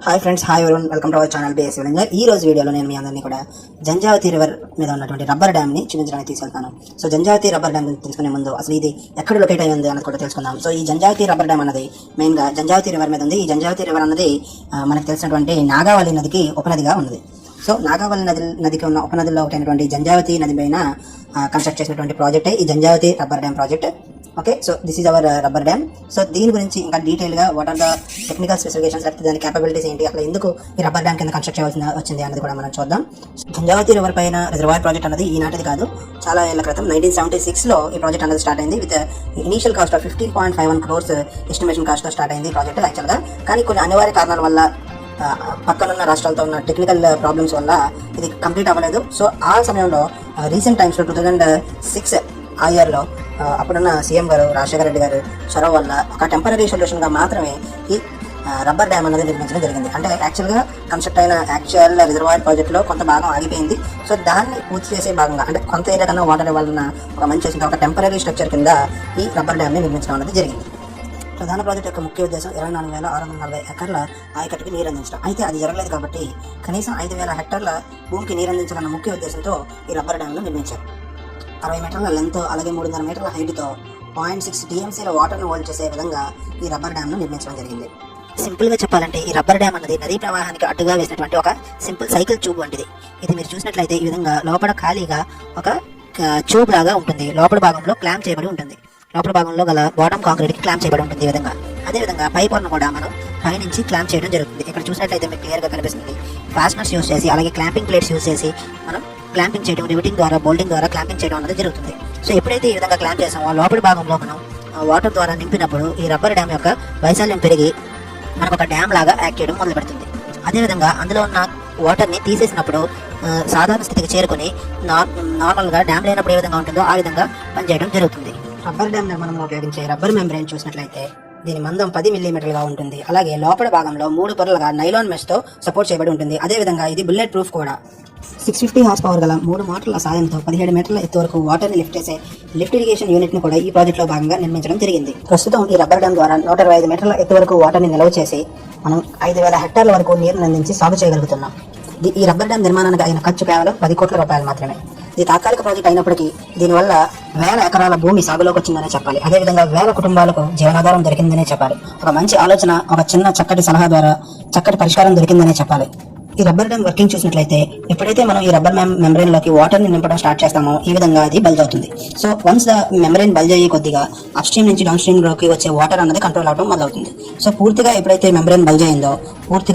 Hi friends, hi everyone, welcome to our channel BS విలంజర్. ఈ రోజు వీడియోలో నేను మీ అందరినీ కూడా జంజావతి రివర్ మీద ఉన్నటువంటి రబ్బర్ డ్యామ్ ని చూపించడానికి తీసుకెళ్తాను. సో జంజావతి రబ్బర్ డ్యామ్ తెలుసుకునే ముందు అసలు ఇది ఎక్కడ లొకేట్ అయ్యింది అన్నది కూడా తెలుసుకుందాం. సో ఈ జంజావతి రబ్బర్ డ్యామ్ అన్నది మెయిన్ గా జంజావతి రివర్ మీద ఉంది. ఈ జంజావతి రివర్ అన్నది మనకు తెలిసినటువంటి నాగావళి నదికి ఉపనదిగా ఉన్నది. సో నాగావళి నదికి ఉన్న ఉపనదిలో ఒకటైనటువంటి జంజావతి నది పైన కన్స్ట్రక్ట్ చేసినటువంటి ప్రాజెక్టే ఈ Janjhavathi rubber dam project. Okay, so this is our rubber dam. సో దీని గురించి ఇంకా డీటెయిల్గా what are the technical specifications, లేకపోతే దాని క్యాపబిలిటీస్ ఏంటి, అసలు ఎందుకు ఈ రబ్బర్ డ్యామ్ కింద కన్స్ట్రక్ట్ వచ్చింది అన్నది కూడా మనం చూద్దాం. జంజావతి రివర్ పైన రిజర్వాయర్ ప్రాజెక్ట్ అనేది ఈనాటిది కాదు, చాలా ఏళ్ల క్రితం 1976లో ఈ ప్రాజెక్ట్ అనేది స్టార్ట్ అయింది. With initial cost of 15.51 crores estimation cost తో స్టార్ట్ అయింది ప్రాజెక్ట్ యాక్చువల్గా. కానీ కొన్ని అనివార్య కారణాల వల్ల పక్కనున్న రాష్ట్రాలతో ఉన్న టెక్నికల్ ప్రాబ్లమ్స్ వల్ల ఇది కంప్లీట్ అవ్వలేదు. సో ఆ సమయంలో రీసెంట్ టైమ్స్లో 2006 ఆ ఇయర్లో అప్పుడున్న సీఎం గారు రాజశేఖర రెడ్డి గారు చొరవ వల్ల ఒక టెంపరీ సొల్యూషన్గా మాత్రమే ఈ రబ్బర్ డ్యామ్ అనేది నిర్మించడం జరిగింది. అంటే యాక్చువల్గా కన్స్ట్రక్ట్ అయిన యాక్చువల్ రిజర్వాయర్ ప్రాజెక్ట్లో కొంత భాగం ఆగిపోయింది. సో దాన్ని పూర్తి చేసే భాగంగా, అంటే కొంత ఏరియా కన్నా వాటర్ ఇవ్వాలన్న ఒక మంచి ఒక టెంపరీ స్ట్రక్చర్ కింద ఈ రబ్బర్ డ్యామ్ని నిర్మించడం అనేది జరిగింది. ప్రధాన ప్రాజెక్ట్ యొక్క ముఖ్య ఉద్దేశం 24,640 ఎకర్ల ఆయకట్టుకి నీరు అందించడం. అయితే అది జరగలేదు కాబట్టి కనీసం 5,000 హెక్టార్ల భూమికి నీరు అందించాలన్న ముఖ్య ఉద్దేశంతో ఈ రబ్బర్ డ్యామ్ను నిర్మించారు. 60 మీటర్ల లెంత్, అలాగే 3.5 మీటర్ల హైట్తో 0.6 TMCల వాటర్ను హోల్డ్ చేసే విధంగా ఈ రబ్బర్ డ్యామ్ను నిర్మించడం జరిగింది. సింపుల్గా చెప్పాలంటే ఈ రబ్బర్ డ్యామ్ అనేది నదీ ప్రవాహానికి అడ్డుగా వేసినటువంటి ఒక సింపుల్ సైకిల్ ట్యూబ్ వంటిది. ఇది మీరు చూసినట్లయితే ఈ విధంగా లోపల ఖాళీగా ఒక ట్యూబ్ లాగా ఉంటుంది. లోపల భాగంలో క్లాంప్ చేయబడి ఉంటుంది. లోపల భాగంలో గల బాటమ్ కాంక్రీట్కి క్లాంప్ చేయబడి ఉంటుంది. ఈ విధంగా అదేవిధంగా పైపర్ను కూడా మనం పైనుంచి క్లాంప్ చేయడం జరుగుతుంది. ఇక్కడ చూసినట్లయితే మీకు క్లియర్గా కనిపిస్తుంది. ఫాస్టనర్స్ యూజ్ చేసి, అలాగే క్లాంపింగ్ ప్లేట్స్ యూజ్ చేసి మనం క్లాంపింగ్ చేయడం, రివిటింగ్ ద్వారా, బోల్డింగ్ ద్వారా క్లాంపింగ్ చేయడం అనేది జరుగుతుంది. సో ఎప్పుడైతే ఈ విధంగా క్లాంప్ చేసామో లోపలి భాగంలో మనం వాటర్ ద్వారా నింపినప్పుడు ఈ రబ్బర్ డ్యామ్ యొక్క వైశాల్యం పెరిగి మనకు ఒక డ్యామ్ లాగా యాక్ట్ చేయడం మొదలు పెడుతుంది. అదేవిధంగా అందులో ఉన్న వాటర్ని తీసేసినప్పుడు సాధారణ స్థితికి చేరుకొని నార్మల్గా డ్యామ్ లేనప్పుడు ఏ విధంగా ఉంటుందో ఆ విధంగా పనిచేయడం జరుగుతుంది. రబ్బర్ డ్యామ్ నిర్మాణంలో ఉపయోగించే రబ్బర్ మెంబ్రేన్ చూసినట్లయితే దీని మందం 10 మిల్లీమీటర్లుగా ఉంటుంది. అలాగే లోపల భాగంలో 3 పొరలుగా నైలాన్ మెష్తో సపోర్ట్ చేయబడి ఉంటుంది. అదేవిధంగా ఇది బుల్లెట్ ప్రూఫ్ కూడా. 650 హార్స్ పవర్ గల 3 మోటార్ల సాయంతో 17 మీటర్ల ఎత్తు వరకు వాటర్ని లిఫ్ట్ చేసే లిఫ్ట్ ఇరిగేషన్ యూనిట్ ని కూడా ఈ ప్రాజెక్టులో భాగంగా నిర్మించడం జరిగింది. ప్రస్తుతం ఈ రబ్బర్ డ్యామ్ ద్వారా 125 మీటర్ల ఎత్తు వరకు వాటర్ని నిల్వ చేసి మనం 5,000 హెక్టార్ల వరకు నీరుని అందించి సాగు చేయగలుగుతున్నాం. ఈ రబ్బర్ డ్యామ్ నిర్మాణానికి అయిన ఖర్చు కేవలం 10 కోట్ల రూపాయలు మాత్రమే. ఇది తాత్కాలిక ప్రాజెక్ట్ అయినప్పటికీ దీనివల్ల 1000 ఎకరాల భూమి సాగులోకి వచ్చిందనే చెప్పాలి. అదేవిధంగా 1000 కుటుంబాలకు జీవనాధారం దొరికిందనే చెప్పాలి. ఒక మంచి ఆలోచన, ఒక చిన్న చక్కటి సలహా ద్వారా చక్కటి పరిష్కారం దొరికిందనే చెప్పాలి. ఈ రబ్బర్ డ్యామ్ వర్కింగ్ చూసినట్లయితే ఎప్పుడైతే మనం ఈ రబ్బర్ మెంబ్రెయిన్ లోకి వాటర్ ని నింపడం స్టార్ట్ చేస్తామో ఈ విధంగా అది బల్జ్ అవుతుంది. So once the membrane bulge అయ్యి కొద్దిగా అప్ స్ట్రీమ్ నుంచి డౌన్ స్ట్రీమ్ లోకి వచ్చే వాటర్ అన్నది కంట్రోల్ అవడం మొదలవుతుంది. సో పూర్తిగా ఎప్పుడైతే మెంబ్రెయిన్ బల్జ్ అయిందో పూర్తిగా